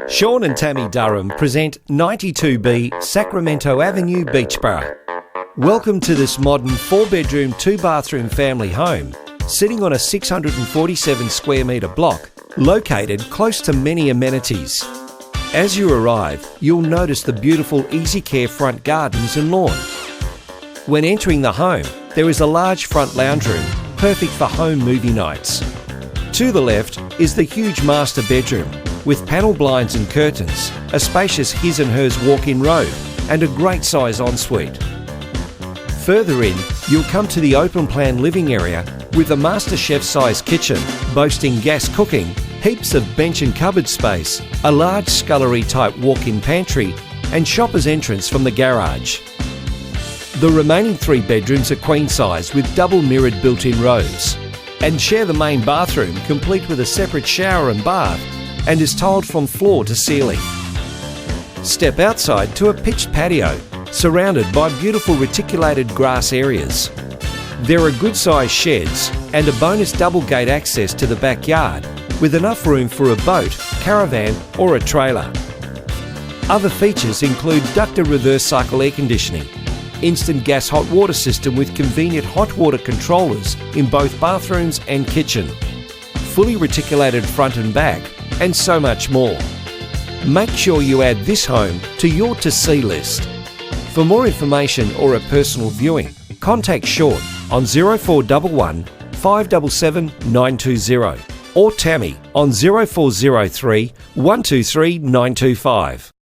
Sean and Tammy Durham present 92B Sacramento Avenue, Beechboro. Welcome to this modern 4-bedroom, 2-bathroom family home, sitting on a 647 square metre block, located close to many amenities. As you arrive, you'll notice the beautiful easy care front gardens and lawn. When entering the home, there is a large front lounge room, perfect for home movie nights. To the left is the huge master bedroom, with panel blinds and curtains, a spacious his and hers walk-in robe, and a great size ensuite. Further in, you'll come to the open plan living area with a master chef-sized kitchen, boasting gas cooking, heaps of bench and cupboard space, a large scullery type walk-in pantry, and shopper's entrance from the garage. The remaining 3 bedrooms are queen size with double mirrored built-in robes, and share the main bathroom complete with a separate shower and bath, and is tiled from floor to ceiling. Step outside to a pitched patio, surrounded by beautiful reticulated grass areas. There are good sized sheds and a bonus double gate access to the backyard, with enough room for a boat, caravan or a trailer. Other features include ducted reverse cycle air conditioning, instant gas hot water system with convenient hot water controllers in both bathrooms and kitchen, fully reticulated front and back, and so much more. Make sure you add this home to your to-see list. For more information or a personal viewing, contact Sean on 0411 577 920 or Tammy on 0403 123 925.